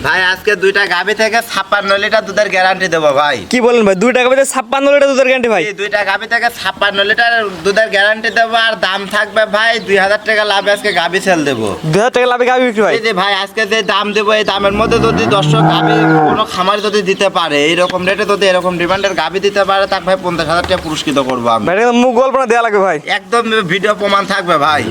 ভাই আজকে দুইটা গাভী থেকে 56 লিটার দুধের গ্যারান্টি দেবো ভাই। কি বলেন ভাই, দুইটা গাভিতে 56 লিটার দুধের গ্যারান্টি ভাই? এই দুইটা গাভী থেকে 56 লিটার দুধের গ্যারান্টি দেবো, আর দাম থাকবে ভাই 2000 টাকা লাভে আজকে গাভী সেল দেবো। 2000 টাকা লাভে গাভি বিক্রি ভাই? এই যে ভাই আজকে যে দাম দেবো, এই দামের মধ্যে যদি দর্শক গাভী কোনো খামার যদি দিতে পারে, এইরকম রেটে যদি এরকম ডিমান্ডের গাভী দিতে পারে, তাকে ভাই 50,000 টাকা পুরস্কৃত করবো আমি। ভাই এটা মুখ গল্প না দেয়া লাগবে ভাই? একদম ভিডিও প্রমাণ থাকবে ভাই।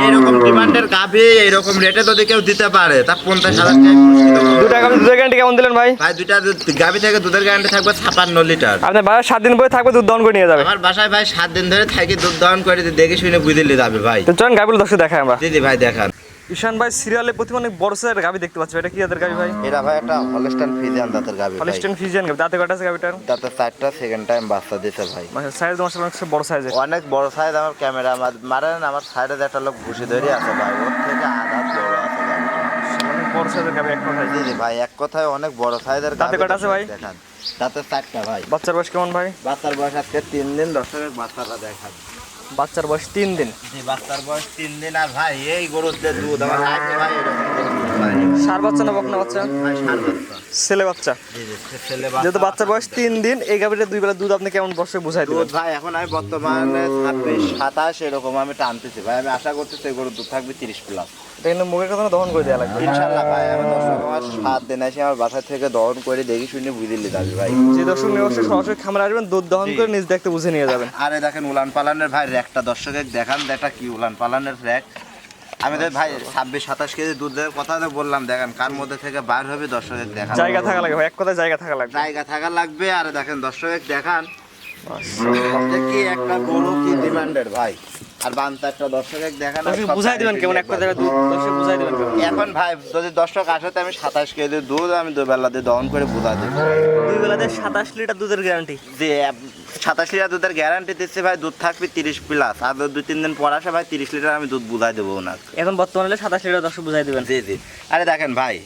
এইরকম ডিমান্ডের গাভী এইরকম রেটে যদি কেউ দিতে পারে, তা 50,000 টাকা পুরস্কৃত করবো। দুইটা গাভি দুধের গ্যারান্টি কেমন দিলেন ভাই? ভাই দুইটা গাভী থেকে দুধের গ্যারান্টি থাকবে 56 লিটার। আপনার বাসায় 7 দিন পরে থাকবে, দুধ দহন করে নিয়ে যাবে? আমার বাসায় ভাই 7 দিন ধরে থাকি, দুধ দহন করে দেখে শুনে বুঝিলে যাবে ভাই। তো চলেন গাভিগুলো দর্শক দেখাই আমরা। দিদি ভাই দেখান। ঈশান ভাই সিরিয়ালে প্রতি অনেক বড় সাইজের গাভি দেখতে পাচ্ছি, এটা কি জাতের গাভি ভাই? এটা ভাই একটা হলস্টাইন ফ্রিজিয়ান দাঁতের গাভী ভাই। হলস্টাইন ফ্রিজিয়ান গাভি, দাঁতে কয়টা আছে গাভিটার? দাঁতের 4টা, সেকেন্ড টাইম বাচ্চা দিতে ভাই। মানে সাইজ মাশাআল্লাহ অনেক বড় সাইজের। অনেক বড় সাইজ। আমার ক্যামেরা মারেন, আমার সাইডে একটা লোক ঘুষি ধরে আছে ভাই, ওর থেকে আধা বড় আছে গাভীটা। অনেক বড় সাইজের গাভি এক কথায়। দিদি ভাই এক কথায় অনেক বড় সাইজের গাভী। দাঁতে কয়টা আছে ভাই? দেখান। দাঁতের 4টা ভাই। বাচ্চার বয়স কেমন ভাই? বাচ্চার বয়স আজকে 3 দিন। দর্শকের বাচ্চাটা দেখান। বাচ্চার বয়স 3 দিন। জি বাচ্চার বয়স 3 দিন। আর ভাই এই গরুর যে দুধ আমার লাগে ভাই, এরকম দুধ ভাই। সার বাচ্চা না বকনা বাচ্চা? ভাই ষাঁড় বাচ্চা। ছেলে বাচ্চা। জি জি ছেলে যেহেতু বাচ্চা। বাচ্চার বয়স 3 দিন, এই গাভিটা দুই বেলা দুধ আপনি কেমন বর্ষে বুঝাই দুধ দিবেন? ভাই এখন আমি বর্তমানে 26, 27 এরকম আমি টানতেছি ভাই। আমি আশা করতেছি এই গরুর দুধ থাকবে 30 প্লাস। এটা কিন্তু মুখের কথা না, দহন করে দেওয়া লাগবে ইনশাআল্লাহ ভাই। আমি দর্শক আমার 7 দিন আসি আমার বাসা থেকে দহন করে দেখি শুনে বুঝিয়ে যাবে ভাই। যে দর্শক নিয়ে অবশ্যই সরাসরি খামারে আসবেন, দুধ দহন করে নিজ দেখতে বুঝে নিয়ে যাবেন। আরে দেখেন উলান পালানের ভাই র্যাকটা দর্শকের দেখান, দেখা কি উলান পালানের র্যাক। আমি তো ভাই 26, 27 কেজি দুধের কথা তো বললাম, দেখেন কার মধ্যে থেকে বার হবে দর্শকের দেখান। জায়গা থাকা লাগবে ভাই, এক কথায় জায়গা থাকা লাগবে। জায়গা থাকা লাগবে। আর দেখেন দর্শকের দেখান যে কি একটা গরু, কি ডিমান্ডের ভাই। আর বান্তারটা দর্শকের দেখান। আর দর্শক সব বুঝাই দিবেন কেমন, এক কথায় দুধ দর্শক বুঝাই দিবেন কেমন। এখন ভাই যদি দর্শক আসে তো আমি 27 কেজি দুধ আমি 2 বেলা দিয়ে দহন করে বুঝা দেবো। দুই বেলাতে 27 লিটার দুধের গ্যারান্টি। যে 27 লিটার দুধের গ্যারান্টি দিচ্ছে ভাই, দুধ থাকবে 30 প্লাস। আর 2-3 দিন পর আসে ভাই 30 লিটার আমি দুধ বুঝাই দেবো ওনার। এখন বর্তমানে 27 লিটার দর্শক বুঝাই দিবেন। জি জি। আরে দেখেন ভাই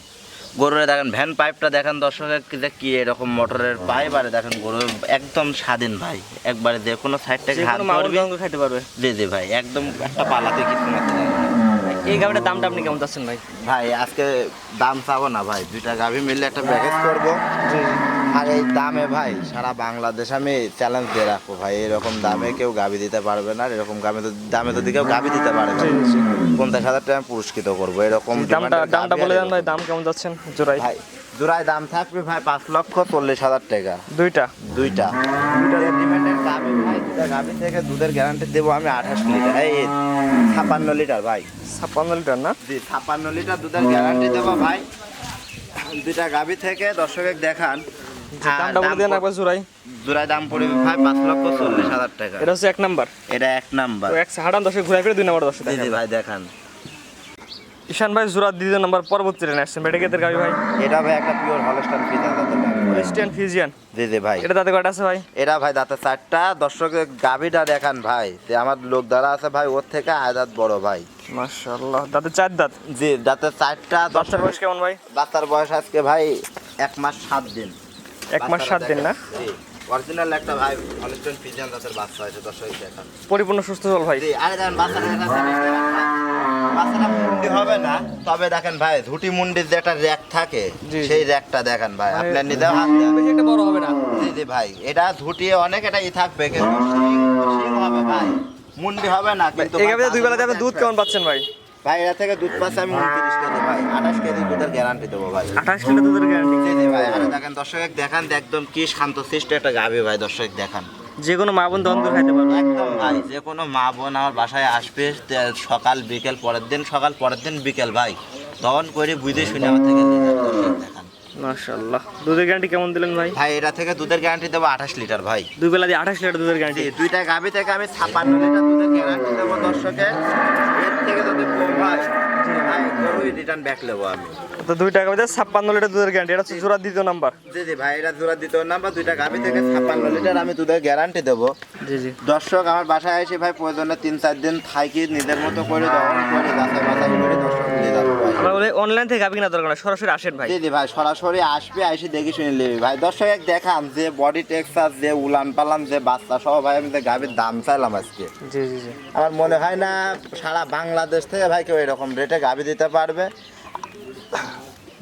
গরুরে দেখেন ভ্যান পাইপটা দেখেন দর্শকের কি এরকম মোটরের পাইপ। আরে দেখেন গরু একদম স্বাধীন ভাই, একবারে যে কোনো সাইড থেকে হাত ধরবে খাইতে পারবে। জি জি ভাই একদম একটা পালাতে কিছু মাত্র। এই গাভিটার দামটা আপনি কেমন চাচ্ছেন ভাই? ভাই আজকে দাম চাবো না ভাই, দুইটা গাভী মিললে একটা প্যাকেজ করবো। আর এই দামে ভাই সারা বাংলাদেশ আমি চ্যালেঞ্জ দিয়ে রাখবো ভাই, এরকম দামে কেউ গাভী দিতে পারবে না। এরকম দামে যদি কেউ গাভী দিতে পারে না, 50,000 টাকা পুরস্কৃত করবো। এরকম দামটা বলে দেন ভাই, দাম কেমন যাচ্ছেন জোড়াই? ভাই জোড়ায় দাম থাকবে ভাই 5,40,000 টাকা। দুইটা ডিমান্ডের গাভী ভাই, দুটা গাভী থেকে দুধের গ্যারান্টি দেবো আমি 28 লিটার। এই 56 লিটার ভাই। 56 লিটার না? জি 56 লিটার দুধের গ্যারান্টি দেবো ভাই দুইটা গাভী থেকে। দর্শকের দেখান দামটা বলে দেন একবার জোড়াই। জোড়ায় দাম পড়বে ভাই 5,40,000 টাকা। এটা হচ্ছে 1 নাম্বার। এটা 1 নাম্বার। তো 1 দর্শক ঘুরে ফিরে 2 নাম্বার দর্শক জি জি দেখেন। ভাই দেখান। ঈশান ভাই জোড়া 2 নাম্বার পরবর্তী ট্রেনে আসছেন, এটা কেদের গাভি ভাই? এটা ভাই একটা পিওর হলস্টাইন ফ্রিজিয়ান দাঁতের গাভী ভাই। Holstein Friesian. জি জি ভাই। এটা দাঁতে কয়টা আছে ভাই? এটা ভাই দাঁতে 4টা। দর্শকের গাভীটা দেখান ভাই, যে আমার লোক দ্বারা আছে ভাই, ওর থেকে আদাত বড় ভাই। মাশাআল্লাহ, দাঁতে 4 দাঁত। জি দাঁতে 4টা। বাচ্চার বয়স কেমন ভাই? বাচ্চার বয়স আজকে ভাই 1 মাস 7 দিন। 1 মাস 7 দিন না? জি অরিজিনাল একটা ভাই হলস্টাইন ফ্রিজিয়ান দাঁতের বাচ্চা আছে দর্শক দেখান। পরিপূর্ণ সুস্থ সবল ভাই। জি আরে দেখেন বাচ্চাটা মুন্ডি হবে না, তবে দেখেন ভাই ঝুটি মুন্ডির যে একটা র্যাক থাকে সেই র্যাকটা দেখেন ভাই। আপনার নিতে হাত দেন, বেশি একটা বড় হবে না। জি জি ভাই এটা ঝুটিয়ে অনেক এটা থাকবে, কিন্তু শিং হবে ভাই, মুন্ডি হবে না। কিন্তু এই গাভিতে 2 বেলাতে আপনি দুধ কেমন পাচ্ছেন ভাই? ভাই এটা থেকে দুধ পাচ্ছে আমি 29 কেজি ভাই, 28 কেজি দুধের গ্যারান্টি দেবো ভাই। 28 লিটার দুধের গ্যারান্টি। জি জি ভাই। আরে দেখেন দর্শক দেখান, একদম কি শান্তশিষ্ট একটা গাভী ভাই। দর্শক দেখান যে কোনো মা বোন দহন করে খাইতে পারবে একদম ভাই। যে কোনো মা বোন আমার বাসায় আসবে সকাল বিকেল, পরের দিন সকাল পরের দিন বিকেল ভাই দহন করে বুঝে শুনে আমার থেকে নিয়ে যাবে। দর্শক দেখান মাশাআল্লাহ। দুধের গ্যারান্টি কেমন দিলেন ভাই? ভাই এটা থেকে দুধের গ্যারান্টি দেবো 28 লিটার ভাই। 2 বেলা দিয়ে 28 লিটার দুধের গ্যারান্টি। জি দুইটা গাভী থেকে আমি 56 লিটার দুধের গ্যারান্টি দেবো দর্শকের। এর থেকে যদি কম হয় ভাই গরুই রিটার্ন ব্যাক নেবো আমি। তো 2 টাকা মধ্যে 56 লিটার দুধের গ্যারান্টি, এটা হচ্ছে জোড়া 2 নাম্বার। জি জি ভাই এটা জোড়া 2 নাম্বার। দুইটা গাভী থেকে 56 লিটার আমি দুধের গ্যারান্টি দেবো। জি জি। দর্শক আমার বাসায় এসে ভাই প্রয়োজনে 3-4 দিন থাকি, নিজের মতো করে দহন করে যাচাই বাছাই করে দর্শক নিয়ে যাবো ভাই। আমরা বলে অনলাইন থেকে গাভি কিনা দরকার না, সরাসরি আসেন ভাই। জি জি ভাই সরাসরি আসবে, এসে দেখি শুনে নেবে ভাই। দর্শক দেখান যে বডি টেক্সচার, যে উলান পালান, যে বাচ্চা সহ ভাই আমি যে গাভীর দাম চাইলাম আজকে। জি জি জি। আমার মনে হয় না সারা বাংলাদেশ থেকে ভাই কেউ এরকম রেটে গাভী দিতে পারবে।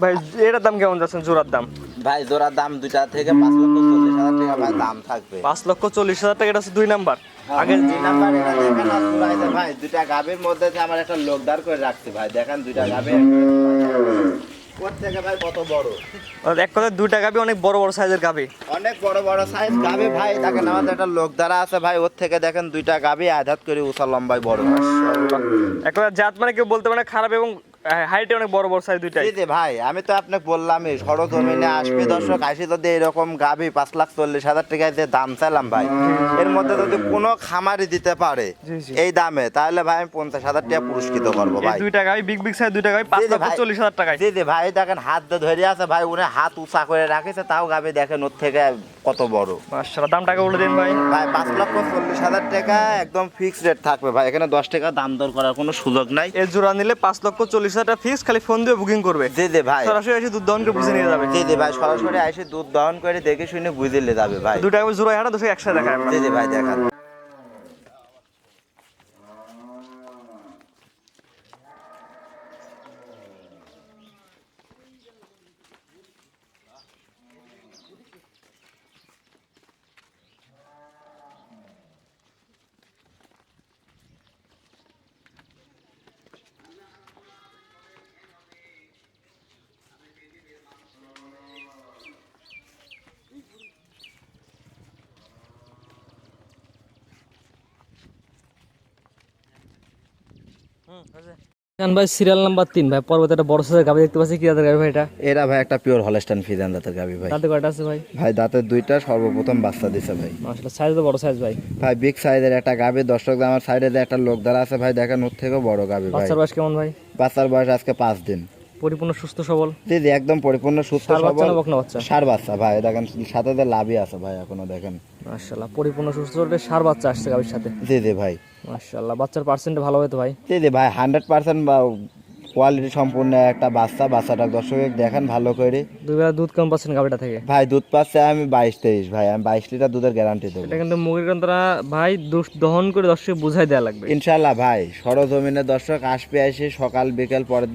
ভাই এটার দাম কেমন যাচ্ছেন জোড়ার দাম? ভাই জোড়ার দাম দুইটা থেকে 5,40,000 টাকা ভাই দাম থাকবে। 5,40,000 টাকা, এটা হচ্ছে 2 নাম্বার। আগে 2 নাম্বার এটা দেখেন আর জোড়াইতে ভাই দুইটা গাভীর মধ্যে যে আমার একটা লোক দাঁড় করে রাখছি ভাই, দেখেন দুইটা গাভী ওর থেকে ভাই কত বড়। এক কথায় 2টা গাভী অনেক বড় বড় সাইজের গাভী, অনেক বড় বড় সাইজ গাভী ভাই। দেখেন আমাদের একটা লোক দ্বারা আছে ভাই, ওর থেকে দেখেন দুইটা গাভী আধাত করে উঁচা লম্বায় বড়। এক কথায় জাত মানে কেউ বলতে পারে না খারাপ, এবং হাইটে অনেক বড় বড় সাইজ দুইটাই। জি জি ভাই, আমি তো আপনাকে বললামই সরজমিনে আসবে দর্শক, আসি যদি এরকম গাভী 5,40,000 টাকায় যে দাম চাইলাম ভাই, এর মধ্যে যদি কোনো খামারি দিতে পারে জি, জি। এই দামে, তাহলে ভাই আমি 50,000 টাকা পুরস্কৃত করবো এই ভাই। 2টা গাভী বিগ বিগ সাইজ 2টা গাভী 5,40,000 টাকায়। জি জি ভাই, দেখেন হাত দিয়ে ধরে আছে ভাই, উনি হাত উঁচা করে রাখেছে, তাও গাভী দেখেন ওর থেকে কত বড়। মাশাআল্লাহ, দামটাকে বলে দিন ভাই। ভাই 5,40,000 টাকা একদম ফিক্সড রেট থাকবে ভাই, এখানে 10 টাকা দাম দর করার কোনো সুযোগ নাই। এই জোড়া নিলে 5,40,000 টাকা ফিক্স, খালি ফোন দিয়ে বুকিং করবে। জি জি ভাই, সরাসরি এসে দুধ দহন করে বুঝে নিয়ে যাবে। জি জি ভাই, সরাসরি এসে দুধ দহন করে দেখে শুনে বুঝিলে যাবে ভাই। 2টা গাভী জোড়া হাঁটা 200 একসাথে দেখায় আমরা। জি জি ভাই দেখান। ভাই সিরিয়াল নাম্বার 3 ভাই, পর্বতে একটা বড় সাইজের গাভী দেখতে পাচ্ছি, কি জাতের গাভী ভাই এটা? এরা ভাই একটা পিওর হলস্টাইন ফ্রিজিয়ান জাতের গাভী ভাই। দাঁতে কয়টা আছে ভাই? ভাই দাঁতের দুইটা, সর্বপ্রথম বাচ্চা দিছে ভাই। মাশাআল্লাহ, সাইজ তো বড় সাইজ ভাই। ভাই বিগ সাইজের একটা গাভী, দর্শক আমার সাইডে যে একটা লোক দ্বারা আছে ভাই, দেখেন ওর থেকেও বড় গাভী ভাই। বাচ্চার বয়স কেমন ভাই? বাচ্চার বয়স আজকে 5 দিন। পরিপূর্ণ সুস্থ সবল? জি জি একদম পরিপূর্ণ সুস্থ ষাঁড় বাচ্চা সবল। না বকনা বাচ্চা? ষাঁড় বাচ্চা ভাই, দেখেন সাথে যে লাভই আছে ভাই এখনো দেখেন। মাশাআল্লাহ, পরিপূর্ণ সুস্থ সবল ষাঁড় বাচ্চা আসছে গাভীর সাথে। জি জি ভাই। মাশাআল্লাহ, বাচ্চার পার্সেন্ট ভালো হবে তো ভাই? জি জি ভাই 100% বা কোয়ালিটি সম্পূর্ণ একটা বাচ্চা। বাচ্চাটা দর্শক দেখেন ভালো করে। 2 বেলা দুধ কম পাচ্ছেন গাভীটা থেকে? ভাই দুধ পাচ্ছে আমি 22-23 ভাই, আমি 22 লিটার দুধের গ্যারান্টি দেবো এটা কিন্তু মুগের কান্তরা ভাই দুধ দহন করে দর্শক বুঝাই দেওয়া লাগবে ইনশাল্লাহ ভাই। সরজমিনে দর্শক আসবে, এসে সকাল বিকেল পরের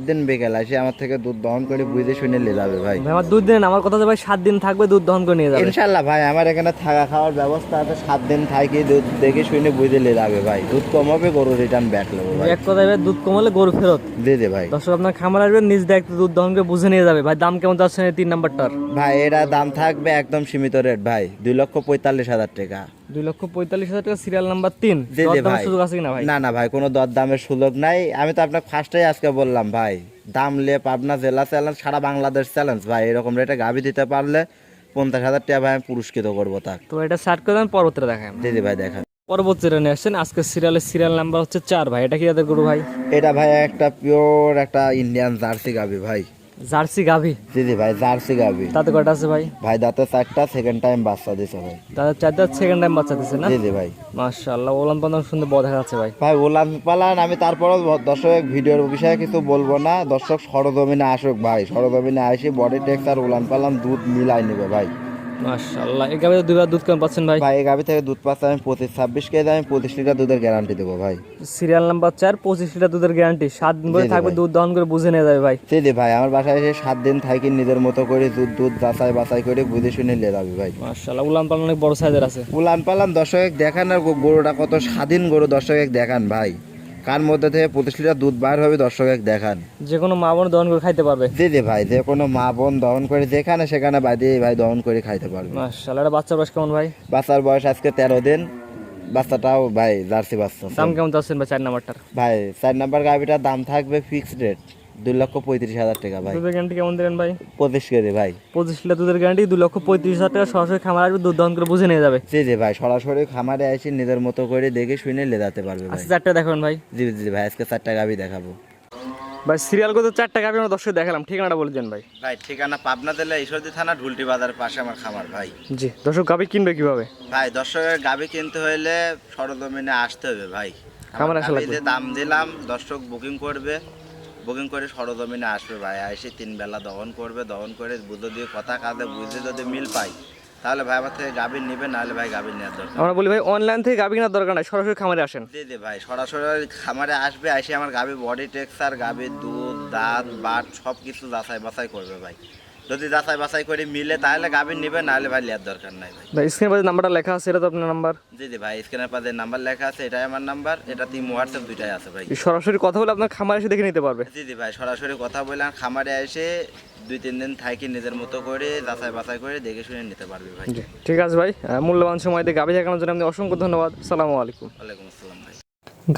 দিন বিকেল আসে আমার থেকে দুধ দহন করে বুঝে শুনে নিয়ে যাবে ভাই। ভাই আমার দুধ দিন, আমার কথা যে ভাই 7 দিন থাকবে দুধ দহন করে নিয়ে যাবে ইনশাল্লাহ ভাই, আমার এখানে থাকা খাওয়ার ব্যবস্থা আছে, 7 দিন থাকি দুধ দেখে শুনে বুঝে নিয়ে যাবে ভাই। দুধ কম হবে, গরু রিটার্ন ব্যাক নেবো ভাই। এক কথায় ভাই দুধ কমালে গরু ফেরত। জি জি ভাই। দর্শক আপনার খামার আসবেন, নিজ দায়িত্বে দুধ দহন করে বুঝে নিয়ে যাবে ভাই। দাম কেমন যাচ্ছে এই 3 নাম্বারটার? ভাই এরা দাম থাকবে একদম সীমিত রেট ভাই, 2,45,000 টাকা। 2,45,000 টাকা, সিরিয়াল নাম্বার 3। জি জি ভাই। সুযোগ আছে কিনা ভাই? না না ভাই, কোনো দরদামের সুযোগ নাই। আমি তো আপনাকে ফার্স্টেই আজকে বললাম ভাই, দাম লে পাবনা জেলা চ্যালেঞ্জ, সারা বাংলাদেশ চ্যালেঞ্জ ভাই। এরকম রেটে গাভী দিতে পারলে 50,000 টাকা ভাই আমি পুরস্কৃত করবো তার। তো এটা স্টার্ট করে দেন, পরবর্তীতে দেখাই। জি জি ভাই দেখান। পরবর্তী নিয়ে আসছেন আজকে সিরিয়াল নাম্বার হচ্ছে 4 ভাই। এটা কি যাদের গরু ভাই? এটা ভাই একটা পিওর একটা ইন্ডিয়ান জার্সি গাভী ভাই। জার্সি গাভী? জি জি ভাই জার্সি গাভী। তাতে কয়টা আছে ভাই? ভাই দাঁতে 4টা, সেকেন্ড টাইম বাচ্চা দিছে ভাই। তাদের 4 দাঁত, সেকেন্ড টাইম বাচ্চা দিছে না? জি জি ভাই। মাশাআল্লাহ, ওলান পালান সুন্দর বড় দেখা যাচ্ছে ভাই। ভাই ওলান পালান আমি তারপরও দর্শক ভিডিওর বিষয়ে কিছু বলবো না, দর্শক সরজমিনে আসুক ভাই। সরজমিনে আসি বডি টেক্স আর উলান পালান দুধ মিলাই নেবে ভাই। মাশাআল্লাহ, এই গাভীতে 2 বার দুধ কেমন পাচ্ছেন ভাই? ভাই এই গাভী থেকে দুধ পাচ্ছে আমি 25-26 কেজি, আমি 25 লিটার দুধের গ্যারান্টি দেবো ভাই। সিরিয়াল নাম্বার 4, 25 লিটার দুধের গ্যারান্টি। 7 দিন ধরে জি জি থাকবে, ভাই। দুধ দহন করে বুঝে নিয়ে যাবে ভাই। জি জি ভাই, আমার বাসায় এসে 7 দিন থাকি, নিজের মতো করে দুধ যাচাই বাছাই করে বুঝে শুনে নিয়ে যাবে ভাই। মাশাআল্লাহ, উলান পালান অনেক বড় সাইজের আছে। উলান পালান দর্শক দেখান, আর গরুটা কত স্বাধীন গরু দর্শক দেখান ভাই। কার মধ্যে থেকে 25 লিটার দুধ বার হবে দর্শক দেখান। যে কোনো মা বোন দহন করে খাইতে পারবে। জি জি ভাই, যে কোনো মা বোন দহন করে যেখানে সেখানে বাইরে ভাই দহন করে খাইতে পারবে। মাশাআল্লাহ, এটা বাচ্চার বয়স কেমন ভাই? বাচ্চার বয়স আজকে 13 দিন। বাচ্চাটাও ভাই জার্সি বাচ্চা। দাম কেমন যাচ্ছেন ভাই 4 নাম্বারটার? ভাই 4 নাম্বার গাভিটার দাম থাকবে ফিক্সড রেট 2,35,000 টাকা ভাই। দুধের গ্যারান্টি কেমন দিলেন ভাই? 25 কেজি ভাই। 25 লিটার দুধের গ্যারান্টি, 2,35,000 টাকা। সরাসরি খামার আসবে, দুধ দহন করে বুঝে নিয়ে যাবে। জি জি ভাই, সরাসরি খামারে এসে নিজের মতো করে দেখে শুনে লেদাতে পারবে ভাই। আচ্ছা, 4টা দেখাবেন ভাই। জি জি ভাই, আজকে 4টা গাভি দেখাবো ভাই সিরিয়াল করতে 4টা গাভী আমরা দর্শক দেখালাম, ঠিকানাটা বলে দেন ভাই। ভাই। ঠিকানা পাবনা জেলা ঈশ্বরদী থানা ঢুলটি বাজারের পাশে আমার খামার ভাই। জি, দর্শক গাভী কিনবে কিভাবে? ভাই দর্শকের গাভি কিনতে হইলে সরজমিনে আসতে হবে ভাই। খামারে আসা আমি লাগবে। যে দাম দিলাম দর্শক বুকিং করবে, বুকিং করে সরজমিনে আসবে ভাই। এসে 3 বেলা দহন করবে, দহন করে বুঝে দিয়ে কথা কাজে বুঝে যদি মিল পাই তাহলে ভাই আমার থেকে গাভী নিবে, নাহলে ভাই গাভী নেওয়ার দরকার। আমরা বলি ভাই অনলাইন থেকে গাভী কেনার দরকার নাই, সরাসরি খামারে আসেন। জি জি ভাই, সরাসরি খামারে আসবে, এসে আমার গাভী বডি টেক্সচার, গাভীর দুধ দাঁত বাট সব কিছু যাচাই বাছাই করবে ভাই। যদি যাচাই বাছাই করে মিলে তাহলে গাভীর নেবে, নাহলে ভাই নেওয়ার দরকার নাই ভাই। ভাই স্ক্রিনে পাশে নাম্বারটা লেখা আছে, এটা তো আপনার নাম্বার। জি জি ভাই, স্ক্রিনের পাশে নাম্বার লেখা আছে, এটাই আমার নাম্বার। এটা তিন হোয়াটসঅ্যাপ দুইটাই আছে ভাই। সরাসরি কথা বলে আপনার খামার এসে দেখে নিতে পারবে। জি জি ভাই, সরাসরি কথা বললাম, খামারে এসে 2-3 দিন থাকি নিজের মতো করে যাচাই বাছাই করে দেখে শুনে নিতে পারবি ভাই। জি ঠিক আছে ভাই, মূল্যবান সময় দিয়ে গাভী দেখানোর জন্য আপনি অসংখ্য ধন্যবাদ। আসসালামু আলাইকুম। ওয়ালাইকুম আসসালাম ভাই।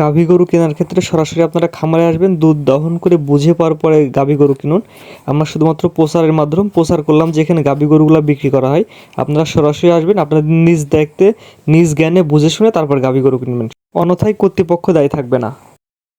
গাভী গরু কেনার ক্ষেত্রে সরাসরি আপনারা খামারে আসবেন, দুধ দহন করে বুঝে পাওয়ার পরে গাভী গরু কিনুন। আমরা শুধুমাত্র প্রচারের মাধ্যমে প্রচার করলাম যেখানে গাভী গরুগুলো বিক্রি করা হয়। আপনারা সরাসরি আসবেন, আপনাদের নিজ দায়িত্বে নিজ জ্ঞানে বুঝে শুনে তারপর গাভী গরু কিনবেন, অন্যথায় কর্তৃপক্ষ দায়ী থাকবে না।